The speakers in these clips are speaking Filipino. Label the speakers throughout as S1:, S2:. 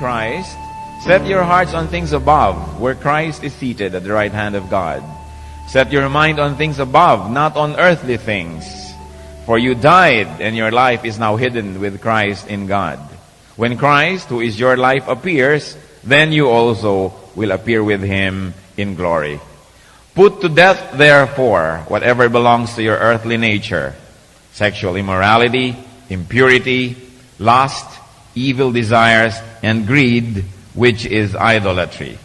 S1: Christ, set your hearts on things above, where Christ is seated at the right hand of God. Set your mind on things above, not on earthly things. For you died, and your life is now hidden with Christ in God. When Christ, who is your life, appears, then you also will appear with him in glory. Put to death, therefore, whatever belongs to your earthly nature: sexual immorality, impurity, lust, evil desires, and greed, which is idolatry.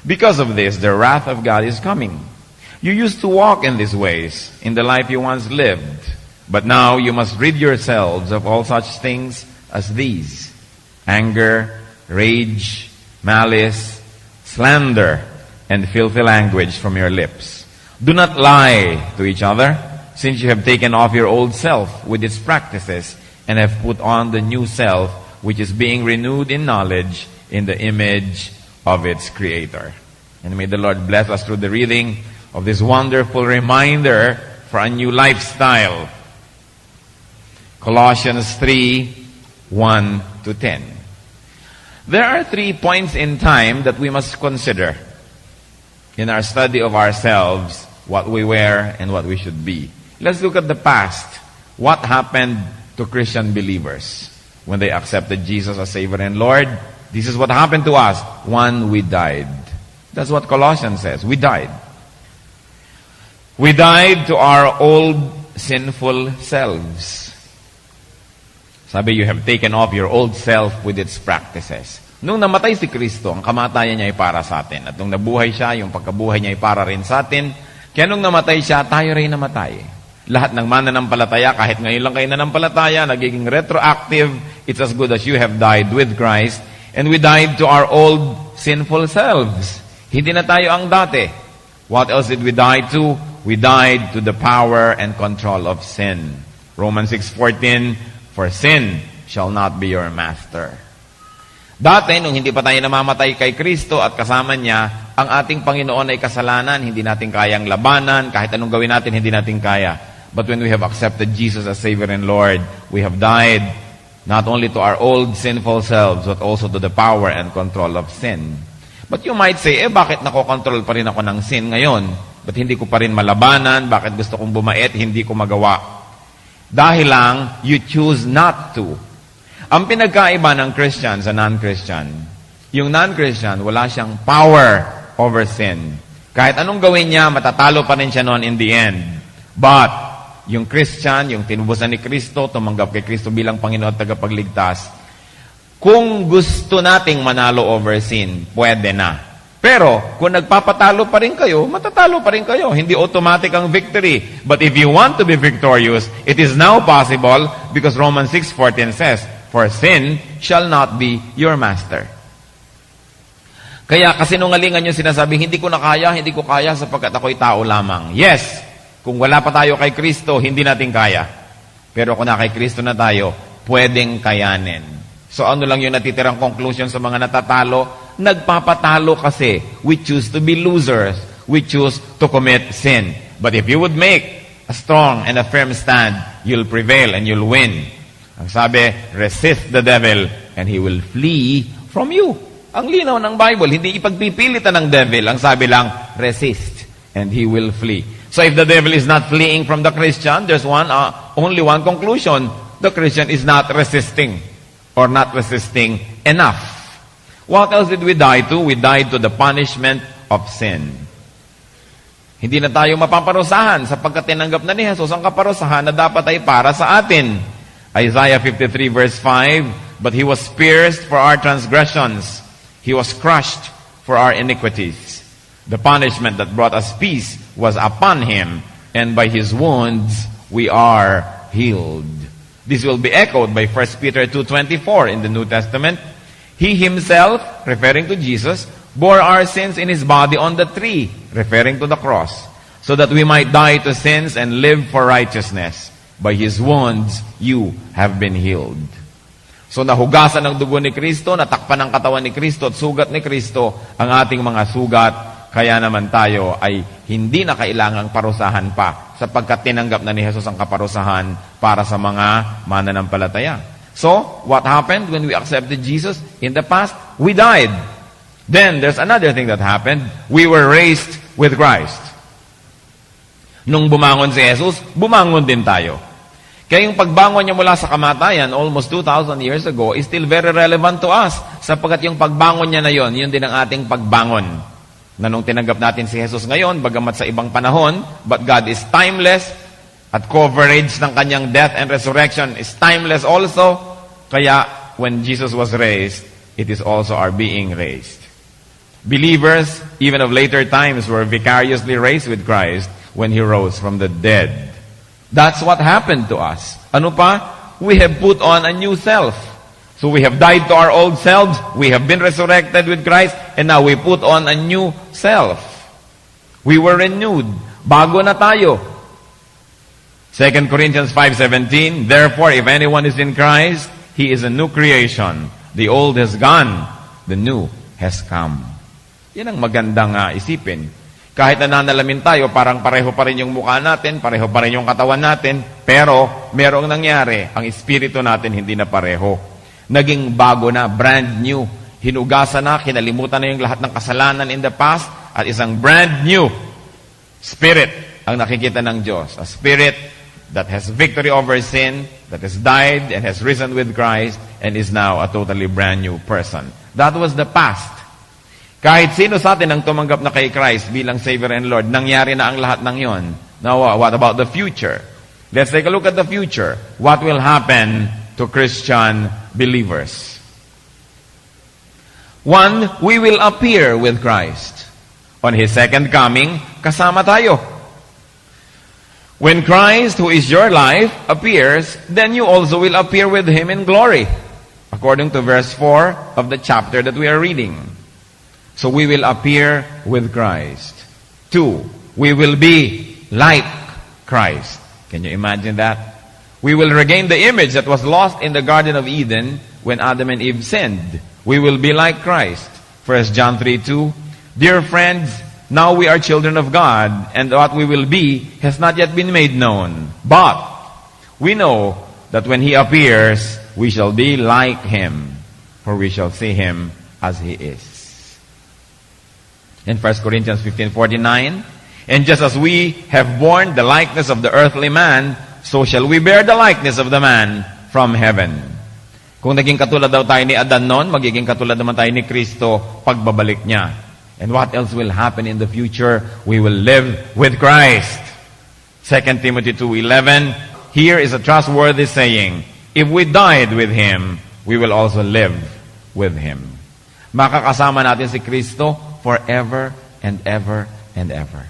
S1: Because of this, the wrath of God is coming. You used to walk in these ways in the life you once lived, but now you must rid yourselves of all such things as these: anger, rage, malice, slander, and filthy language from your lips. Do not lie to each other, since you have taken off your old self with its practices and have put on the new self, which is being renewed in knowledge in the image of its Creator. And may the Lord bless us through the reading of this wonderful reminder for a new lifestyle. Colossians 3:1-10. There are 3 points in time that we must consider in our study of ourselves, what we were and what we should be. Let's look at the past. What happened to Christian believers when they accepted Jesus as Savior and Lord? This is what happened to us. 1, we died. That's what Colossians says. We died. We died to our old sinful selves. Sabi, you have taken off your old self with its practices. Nung namatay si Kristo, ang kamatayan niya ay para sa atin. At nung nabuhay siya, yung pagkabuhay niya ay para rin sa atin. Kaya nung namatay siya, tayo rin namatay. Lahat ng mananampalataya, kahit ngayon lang kayo nanampalataya, nagiging retroactive. It's as good as you have died with Christ. And we died to our old sinful selves. Hindi na tayo ang dati. What else did we die to? We died to the power and control of sin. Romans 6:14, for sin shall not be your master. Dati, nung hindi pa tayo namamatay kay Kristo at kasama niya, ang ating Panginoon ay kasalanan, hindi natin kayang labanan, kahit anong gawin natin, hindi natin kaya. But when we have accepted Jesus as Savior and Lord, we have died not only to our old sinful selves, but also to the power and control of sin. But you might say, bakit nakokontrol pa rin ako ng sin ngayon? Ba't hindi ko pa rin malabanan? Bakit gusto kong bumait, hindi ko magawa? Dahil lang, you choose not to. Ang pinagkaiba ng Christian sa non-Christian, yung non-Christian, wala siyang power over sin. Kahit anong gawin niya, matatalo pa rin siya noon in the end. But, yung Christian, yung tinubusan ni Kristo, tumanggap kay Kristo bilang Panginoon at tagapagligtas, kung gusto nating manalo over sin, pwede na. Pero, kung nagpapatalo pa rin kayo, matatalo pa rin kayo. Hindi automatic ang victory. But if you want to be victorious, it is now possible because Romans 6:14 says, for sin shall not be your master. Kaya kasinungalingan yung sinasabi, hindi ko kaya sapagkat ako'y tao lamang. Yes, kung wala pa tayo kay Kristo, hindi natin kaya. Pero kung na kay Kristo na tayo, pwedeng kayanin. So ano lang yung natitirang conclusion sa mga natatalo? Nagpapatalo kasi. We choose to be losers. We choose to commit sin. But if you would make a strong and a firm stand, you'll prevail and you'll win. Ang sabi, resist the devil and he will flee from you. Ang linaw ng Bible, hindi ipagpipilitan ng devil. Ang sabi lang, resist and he will flee. So if the devil is not fleeing from the Christian, there's only one conclusion. The Christian is not resisting or not resisting enough. What else did we die to? We died to the punishment of sin. Hindi na tayo mapaparusahan sapagkat tinanggap na ni Jesus ang kaparusahan na dapat ay para sa atin. Isaiah 53 verse 5, but he was pierced for our transgressions. He was crushed for our iniquities. The punishment that brought us peace was upon him, and by his wounds we are healed. This will be echoed by 1 Peter 2:24 in the New Testament. He himself, referring to Jesus, bore our sins in his body on the tree, referring to the cross, so that we might die to sins and live for righteousness. By his wounds, you have been healed. So nahugasan ng dugo ni Kristo, natakpan ng katawan ni Kristo at sugat ni Kristo ang ating mga sugat. Kaya naman tayo ay hindi na kailangang parusahan pa sapagkat tinanggap na ni Jesus ang kaparusahan para sa mga mananampalataya. So, what happened when we accepted Jesus? In the past, we died. Then, there's another thing that happened. We were raised with Christ. Nung bumangon si Jesus, bumangon din tayo. Kaya yung pagbangon niya mula sa kamatayan, almost 2,000 years ago, is still very relevant to us. Sapagkat yung pagbangon niya na yon, yun din ang ating pagbangon. Na nung tinanggap natin si Jesus ngayon, bagamat sa ibang panahon, but God is timeless, at coverage ng kanyang death and resurrection is timeless also. Kaya, when Jesus was raised, it is also our being raised. Believers, even of later times, were vicariously raised with Christ when He rose from the dead. That's what happened to us. Ano pa? We have put on a new self. So we have died to our old selves, we have been resurrected with Christ, and now we put on a new self. We were renewed. Bago na tayo. 2 Corinthians 5:17, therefore, if anyone is in Christ, he is a new creation. The old has gone, the new has come. Yan ang magandang isipin. Kahit nananalamin tayo, parang pareho pa rin yung mukha natin, pareho pa rin yung katawan natin, pero merong nangyari, ang espiritu natin hindi na pareho. Naging bago na, brand new. Hinugasan na, kinalimutan na yung lahat ng kasalanan in the past, at isang brand new spirit ang nakikita ng Diyos. A spirit that has victory over sin, that has died and has risen with Christ, and is now a totally brand new person. That was the past. Kahit sino sa atin ang tumanggap na kay Christ bilang Savior and Lord, nangyari na ang lahat ng yon. Now, what about the future? Let's take a look at the future. What will happen to Christian believers? One, we will appear with Christ. On His second coming, kasama tayo. When Christ, who is your life, appears, then you also will appear with Him in glory. According to verse 4 of the chapter that we are reading. So we will appear with Christ. 2, we will be like Christ. Can you imagine that? We will regain the image that was lost in the Garden of Eden when Adam and Eve sinned. We will be like Christ. 1 John 3:2, dear friends, now we are children of God, and what we will be has not yet been made known. But we know that when He appears, we shall be like Him, for we shall see Him as He is. In 1 Corinthians 15:49, and just as we have borne the likeness of the earthly man, so shall we bear the likeness of the man from heaven. Kung naging katulad daw tayo ni Adan noon, magiging katulad naman tayo ni Kristo pagbabalik niya. And what else will happen in the future? We will live with Christ. 2 Timothy 2:11, here is a trustworthy saying, if we died with Him, we will also live with Him. Makakasama natin si Kristo forever and ever and ever.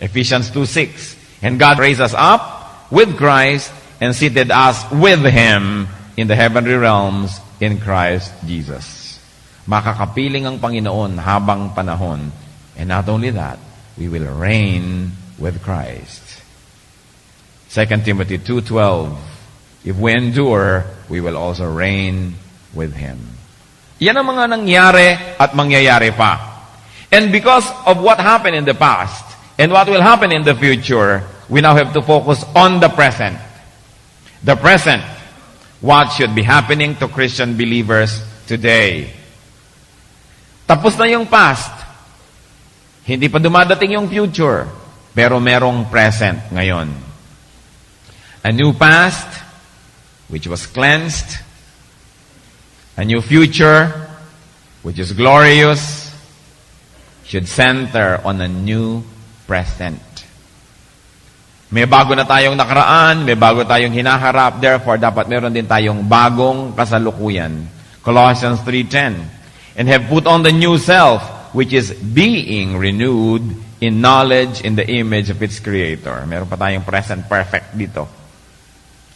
S1: Ephesians 2:6, and God raised us up with Christ and seated us with Him in the heavenly realms in Christ Jesus. Makakapiling ang Panginoon habang panahon. And not only that, we will reign with Christ. 2 Timothy 2:12, if we endure, we will also reign with Him. Yan ang mga nangyari at mangyayari pa. And because of what happened in the past and what will happen in the future, we now have to focus on the present. The present. What should be happening to Christian believers today? Tapos na yung past. Hindi pa dumadating yung future. Pero merong present ngayon. A new past, which was cleansed. A new future, which is glorious, should center on a new present. May bago na tayong nakaraan, may bago tayong hinaharap, therefore dapat meron din tayong bagong kasalukuyan. Colossians 3:10, and have put on the new self, which is being renewed in knowledge in the image of its Creator. Meron pa tayong present perfect dito.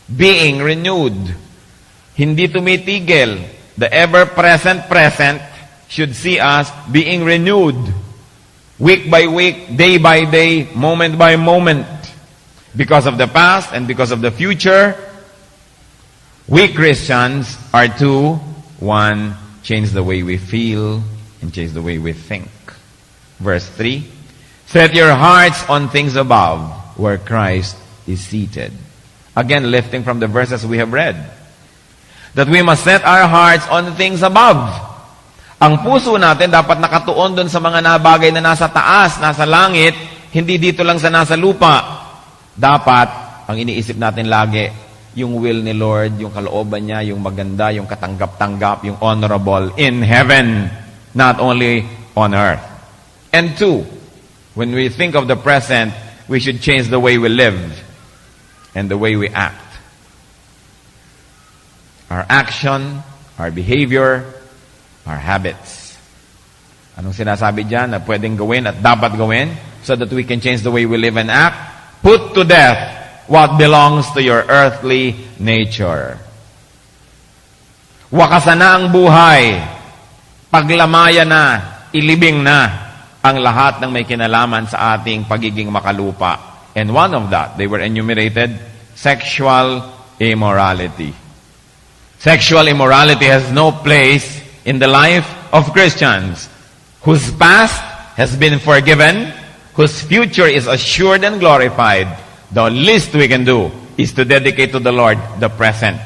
S1: Being renewed. Hindi tumitigil. The ever-present present should see us being renewed. Week by week, day by day, moment by moment. Because of the past and because of the future, we Christians are to, one, change the way we feel and change the way we think. Verse 3, set your hearts on things above, where Christ is seated. Again, lifting from the verses we have read. That we must set our hearts on things above. Ang puso natin dapat nakatuon doon sa mga nabagay na nasa taas, nasa langit, hindi dito lang sa nasa lupa. Dapat, ang iniisip natin lagi, yung will ni Lord, yung kalooban niya, yung maganda, yung katanggap-tanggap, yung honorable in heaven, not only on earth. And two, when we think of the present, we should change the way we live and the way we act. Our action, our behavior, our habits. Anong sinasabi dyan na pwedeng gawin at dapat gawin so that we can change the way we live and act? Put to death what belongs to your earthly nature. Wakasan na ang buhay. Paglamaya na, ilibing na ang lahat ng may kinalaman sa ating pagiging makalupa. And one of that, they were enumerated, sexual immorality. Sexual immorality has no place in the life of Christians whose past has been forgiven, whose future is assured and glorified. The least we can do is to dedicate to the Lord the present.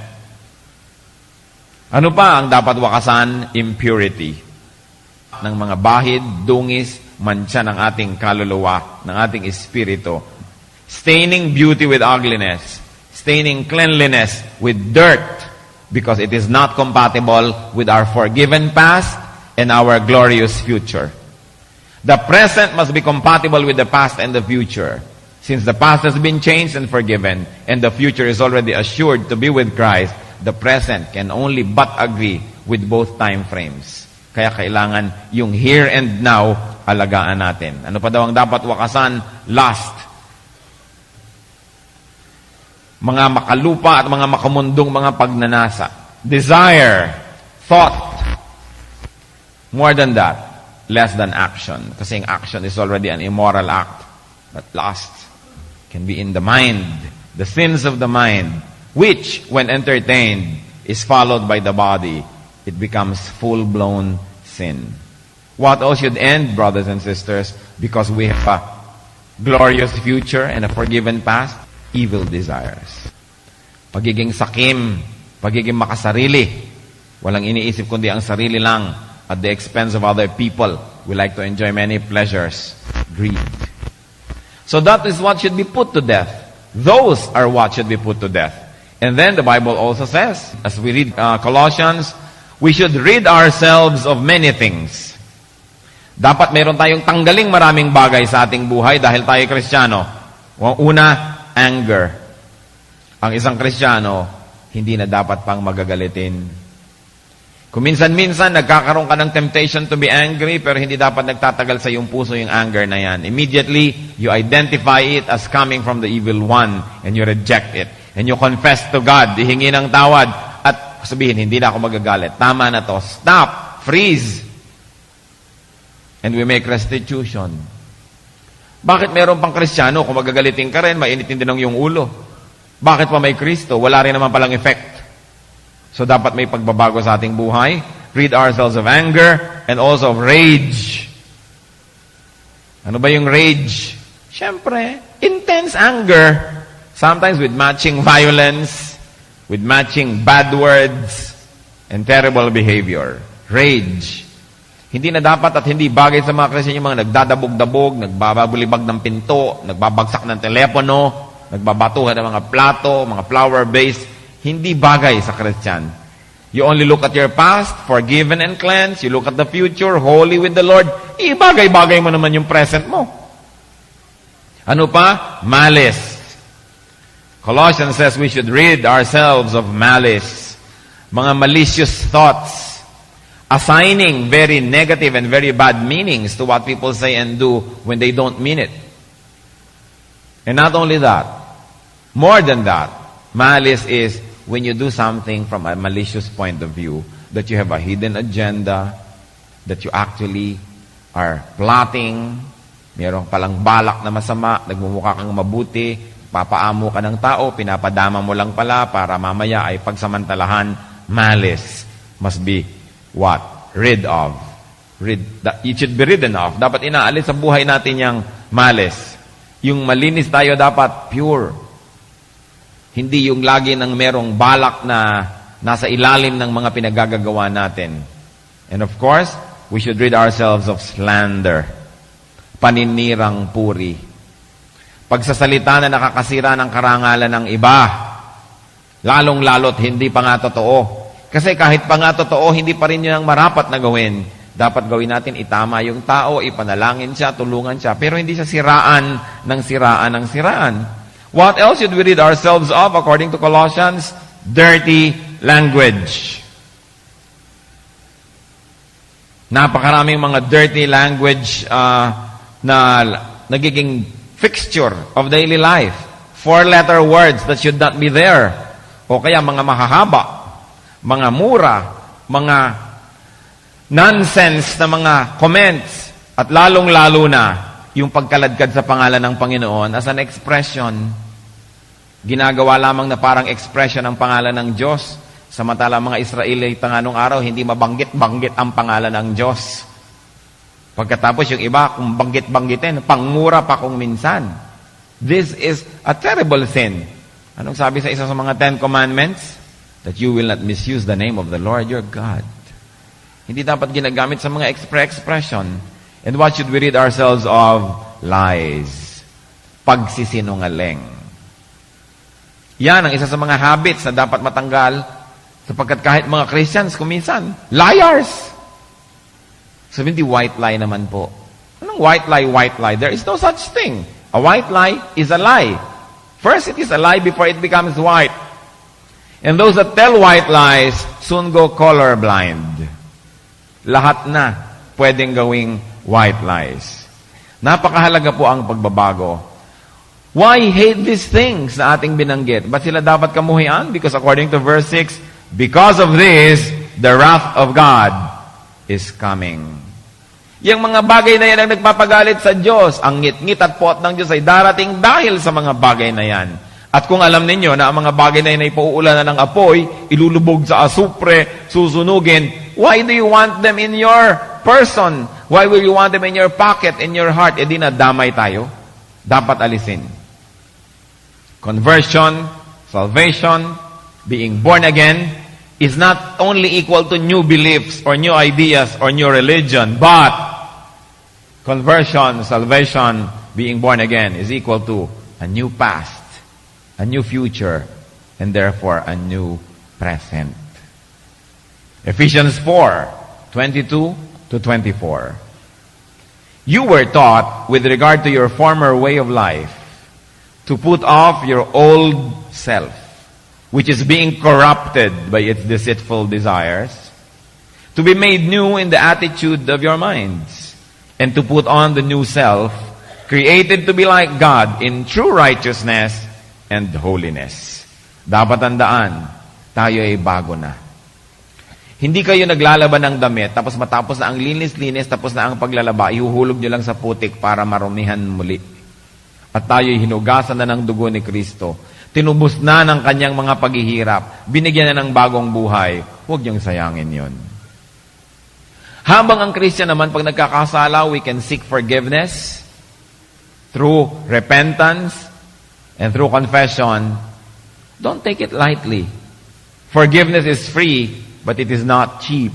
S1: Ano pa ang dapat wakasan? Impurity. Ng mga bahid, dungis, mancha ng ating kaluluwa, ng ating espiritu. Staining beauty with ugliness. Staining cleanliness with dirt. Because it is not compatible with our forgiven past and our glorious future. The present must be compatible with the past and the future. Since the past has been changed and forgiven, and the future is already assured to be with Christ, the present can only but agree with both time frames. Kaya kailangan yung here and now, alagaan natin. Ano pa daw ang dapat wakasan? Lust. Mga makalupa at mga makamundong mga pagnanasa. Desire. Thought. More than that, less than action. Kasi action is already an immoral act. But lust can be in the mind. The sins of the mind, which, when entertained, is followed by the body. It becomes full-blown sin. What all should end, brothers and sisters, because we have a glorious future and a forgiven past? Evil desires. Pagiging sakim, pagiging makasarili. Walang iniisip kundi ang sarili lang at the expense of other people. We like to enjoy many pleasures. Greed. So that is what should be put to death. Those are what should be put to death. And then the Bible also says, as we read Colossians, we should rid ourselves of many things. Dapat meron tayong tanggaling maraming bagay sa ating buhay dahil tayo Kristiyano. Una, anger. Ang isang Kristiyano, hindi na dapat pang magagalitin. Kung minsan-minsan nagkakaroon ka ng temptation to be angry, pero hindi dapat nagtatagal sa iyong puso yung anger na yan. Immediately, you identify it as coming from the evil one, and you reject it. And you confess to God, hihingi ng tawad, at sabihin, hindi na ako magagalit. Tama na to. Stop. Freeze. And we make restitution. Bakit meron pang Kristiyano? Kung magagalitin ka rin, mainitin din ang iyong ulo. Bakit pa may Kristo? Wala rin naman palang effect. So dapat may pagbabago sa ating buhay. Rid ourselves of anger and also of rage. Ano ba yung rage? Siyempre, intense anger. Sometimes with matching violence, with matching bad words, and terrible behavior. Rage. Hindi na dapat at hindi bagay sa mga Kristiyano yung mga nagdadabog-dabog, nagbabulibag ng pinto, nagbabagsak ng telepono, nagbabatuhan ng mga plato, mga flower vase. Hindi bagay sa Christian. You only look at your past, forgiven and cleansed. You look at the future, holy with the Lord. Ibagay-bagay mo naman yung present mo. Ano pa? Malice. Colossians says we should rid ourselves of malice. Mga malicious thoughts. Assigning very negative and very bad meanings to what people say and do when they don't mean it. And not only that, more than that, malice is when you do something from a malicious point of view, that you have a hidden agenda, that you actually are plotting, mayroong palang balak na masama, nagmumukha kang mabuti, papaamo ka ng tao, pinapadama mo lang pala para mamaya ay pagsamantalahan. Malice must be what? Rid of. It should be ridden of. Dapat inaalis sa buhay natin yung malice. Yung malinis tayo dapat pure. Hindi yung lagi nang merong balak na nasa ilalim ng mga pinagagagawa natin. And of course, we should rid ourselves of slander, paninirang puri, pagsasalita na nakakasira ng karangalan ng iba, lalong-lalo't hindi pa nga totoo. Kasi kahit pa nga totoo, hindi pa rin yun ang marapat na gawin. Dapat gawin natin, itama yung tao, ipanalangin siya, tulungan siya, pero hindi siya siraan ng siraan ng siraan. What else should we rid ourselves of according to Colossians? Dirty language. Napakaraming mga dirty language na nagiging fixture of daily life. 4-letter words that should not be there. O kaya mga mahahaba, mga mura, mga nonsense na mga comments, at lalong-lalo na yung pagkaladkad sa pangalan ng Panginoon as an expression. Ginagawa lamang na parang expression ng pangalan ng Diyos. Samantala mga Israelita nga nung araw, hindi mabanggit-banggit ang pangalan ng Diyos. Pagkatapos yung iba, kung banggit-banggitin, pangmura pa kung minsan. This is a terrible sin. Anong sabi sa isa sa mga 10 Commandments? That you will not misuse the name of the Lord your God. Hindi dapat ginagamit sa mga expression. And what should we rid ourselves of? Lies. Pagsisinungaling. Yan ang isa sa mga habits na dapat matanggal, sapagkat kahit mga Christians kuminsan, liars. Sabihin, di white lie naman po. Anong white lie, white lie? There is no such thing. A white lie is a lie. First, it is a lie before it becomes white. And those that tell white lies soon go colorblind. Lahat na pwedeng gawing white lies. Napakahalaga po ang pagbabago. Why hate these things na ating binanggit? Ba't sila dapat kamuhian? Because according to verse 6, because of this, the wrath of God is coming. Yung mga bagay na yan ang nagpapagalit sa Diyos, ang ngit-ngit at pot ng Diyos ay darating dahil sa mga bagay na yan. At kung alam ninyo na ang mga bagay na yan ay pauulanan ng apoy, ilulubog sa asupre, susunugin, why do you want them in your person? Why will you want them in your pocket, in your heart? E di na damay tayo. Dapat alisin. Conversion, salvation, being born again, is not only equal to new beliefs or new ideas or new religion, but conversion, salvation, being born again is equal to a new past, a new future, and therefore a new present. Ephesians 4:22-24. You were taught with regard to your former way of life to put off your old self, which is being corrupted by its deceitful desires, to be made new in the attitude of your minds, and to put on the new self, created to be like God in true righteousness and holiness. Dapat tandaan, tayo ay bago na. Hindi kayo naglalaban ng damit, tapos matapos na ang linis-linis, tapos na ang paglalaba, ihuhulog nyo lang sa putik para marumihan muli. At tayo'y hinugasan na ng dugo ni Kristo. Tinubos na ng kanyang mga paghihirap. Binigyan na ng bagong buhay. Huwag niyong sayangin yon. Habang ang Christian naman, pag nagkakasala, we can seek forgiveness through repentance and through confession. Don't take it lightly. Forgiveness is free, but it is not cheap.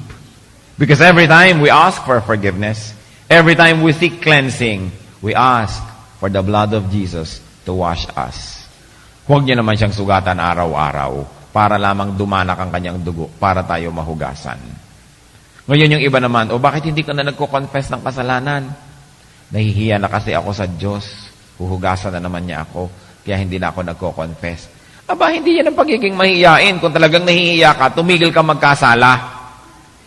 S1: Because every time we ask for forgiveness, every time we seek cleansing, we ask for the blood of Jesus to wash us. Huwag niyo naman siyang sugatan araw-araw para lamang dumanak ang kanyang dugo para tayo mahugasan. Ngayon yung iba naman, bakit hindi ka na nagko-confess ng kasalanan? Nahihiya na kasi ako sa Diyos. Huhugasan na naman niya ako, kaya hindi na ako nagko-confess. Hindi yan ang pagiging mahihiyain. Kung talagang nahihiya ka, tumigil ka magkasala.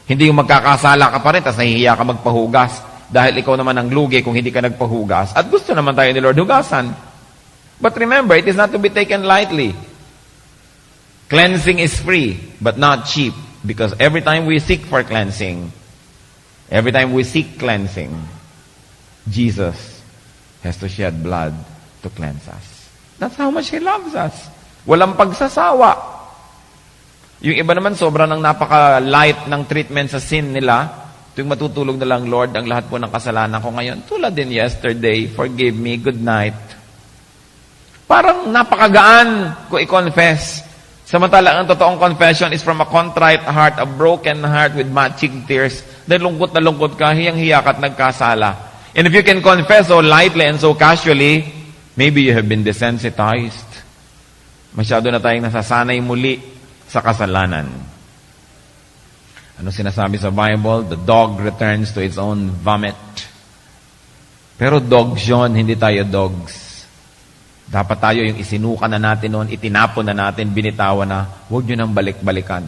S1: Hindi yung magkakasala ka pa rin, tapos nahihiya ka magpahugas. Dahil ikaw naman ang lugi kung hindi ka nagpahugas. At gusto naman tayo ni Lord hugasan. But remember, it is not to be taken lightly. Cleansing is free, but not cheap. Because every time we seek for cleansing, every time we seek cleansing, Jesus has to shed blood to cleanse us. That's how much He loves us. Walang pagsasawa. Yung iba naman, sobra ng napaka-light ng treatment sa sin nila. Tuwing matutulog na lang, Lord, ang lahat po ng kasalanan ko ngayon, tulad din yesterday, forgive me, good night. Parang napakagaan ko i-confess. Samantala, ang totoong confession is from a contrite heart, a broken heart with matching tears. Dahil lungkot na lungkot ka, hiyang-hiya ka at nagkasala. And if you can confess so lightly and so casually, maybe you have been desensitized. Masyado na tayong nasasanay muli sa kasalanan. Ano sinasabi sa Bible? The dog returns to its own vomit. Pero dogs yun, hindi tayo dogs. Dapat tayo yung isinuka na natin noon, itinapon na natin, binitawan na, huwag nyo nang balik-balikan.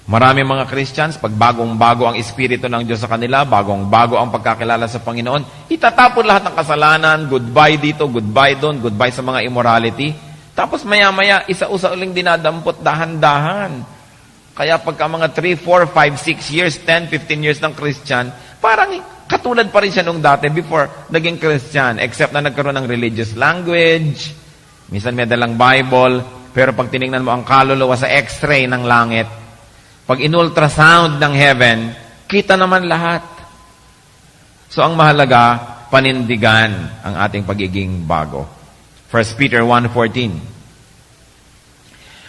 S1: Marami mga Christians, pag bagong-bago ang Espiritu ng Diyos sa kanila, bagong-bago ang pagkakilala sa Panginoon, itatapon lahat ng kasalanan, goodbye dito, goodbye doon, goodbye sa mga immorality. Tapos maya-maya, isa-usa uling dinadampot dahan-dahan. Kaya pagka mga 3, 4, 5, 6 years, 10, 15 years ng Christian, parang katulad pa rin siya nung dati before naging Christian, except na nagkaroon ng religious language, minsan may dalang Bible, pero pag tinignan mo ang kaluluwa sa x-ray ng langit, pag in-ultrasound ng heaven, kita naman lahat. So ang mahalaga, panindigan ang ating pagiging bago. 1 Peter 1:14.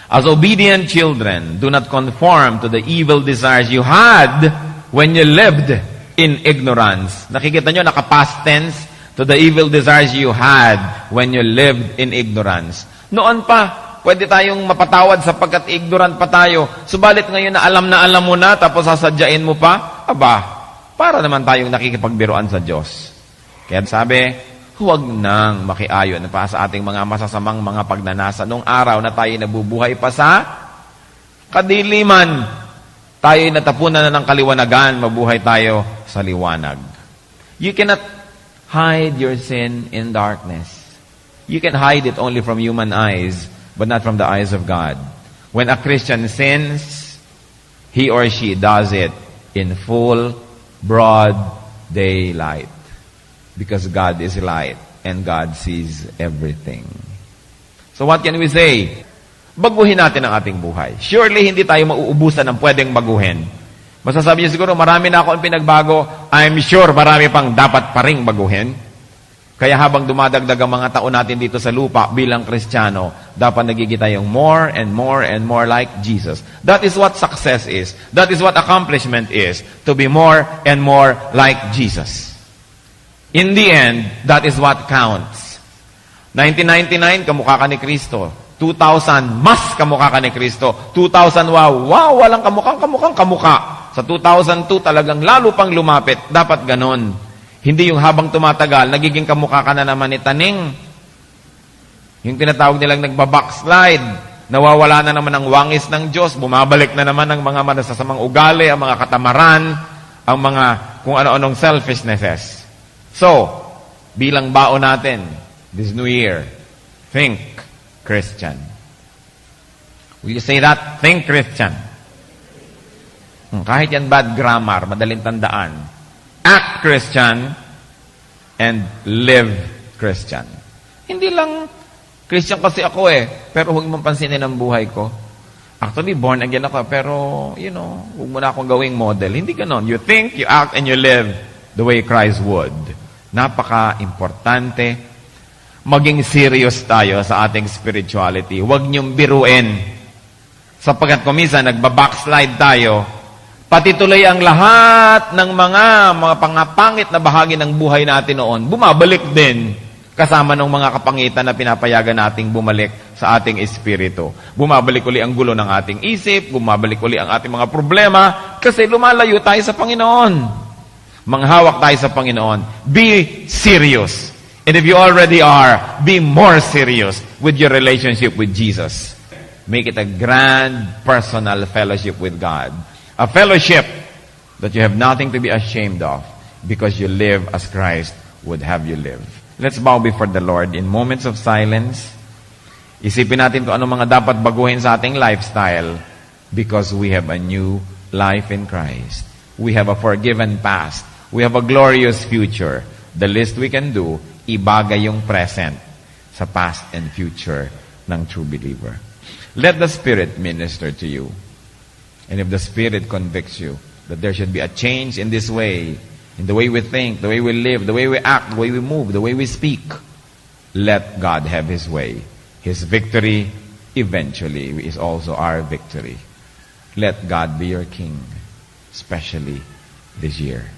S1: As obedient children, do not conform to the evil desires you had when you lived in ignorance. Nakikita nyo, naka-past tense, to the evil desires you had when you lived in ignorance. Noon pa, pwede tayong mapatawad sapagkat ignorant pa tayo. Subalit ngayon na alam mo na, tapos sasadyain mo pa, para naman tayong nakikipagbiruan sa Diyos. Kaya sabi, huwag nang makiayon pa sa ating mga masasamang mga pagnanasa. Noong araw na tayo nabubuhay pa sa kadiliman, tayo'y natapunan na ng kaliwanagan, mabuhay tayo sa liwanag. You cannot hide your sin in darkness. You can hide it only from human eyes, but not from the eyes of God. When a Christian sins, he or she does it in full, broad daylight. Because God is light, and God sees everything. So what can we say? Baguhin natin ang ating buhay. Surely, hindi tayo mauubusan ng pwedeng baguhin. Masasabi niyo siguro, marami na ako ang pinagbago. I'm sure marami pang dapat pa ring baguhin. Kaya habang dumadagdag ang mga taon natin dito sa lupa bilang Kristiyano, dapat nagiging tayong more and more and more like Jesus. That is what success is. That is what accomplishment is. To be more and more like Jesus. In the end, that is what counts. 1999, kamukha ka ni Kristo. 2000, mas kamukha ka ni Kristo. 2000, wow, walang kamukha. Sa 2002, talagang lalo pang lumapit. Dapat ganon. Hindi yung habang tumatagal, nagiging kamukha ka na naman ni Taning. Yung tinatawag nilang nagbabackslide. Nawawala na naman ang wangis ng Diyos. Bumabalik na naman ang mga masasamang ugali, ang mga katamaran, ang mga kung ano-anong selfishnesses. So, bilang baon natin, this new year, think Christian. Will you say that? Think Christian. Kahit yan bad grammar, madaling tandaan. Act Christian and live Christian. Hindi lang Christian kasi ako pero huwag mong pansinin ang buhay ko. Actually, born again ako, pero, huwag mo na akong gawing model. Hindi ganon. You think, you act, and you live the way Christ would. Napaka-importante. Maging serious tayo sa ating spirituality. Huwag niyong biruin. Sapagkat kumisa, nagbabackslide tayo, pati tuloy ang lahat ng mga pangapangit na bahagi ng buhay natin noon, bumabalik din kasama ng mga kapangitan na pinapayagan nating bumalik sa ating espiritu. Bumabalik uli ang gulo ng ating isip, bumabalik uli ang ating mga problema, kasi lumalayo tayo sa Panginoon. Manghawak tayo sa Panginoon. Be serious. And if you already are, be more serious with your relationship with Jesus. Make it a grand personal fellowship with God. A fellowship that you have nothing to be ashamed of because you live as Christ would have you live. Let's bow before the Lord in moments of silence. Isipin natin kung ano mga dapat baguhin sa ating lifestyle because we have a new life in Christ. We have a forgiven past. We have a glorious future. The least we can do, ibagay yung present sa past and future ng true believer. Let the Spirit minister to you. And if the Spirit convicts you that there should be a change in this way, in the way we think, the way we live, the way we act, the way we move, the way we speak, let God have His way. His victory eventually is also our victory. Let God be your King, especially this year.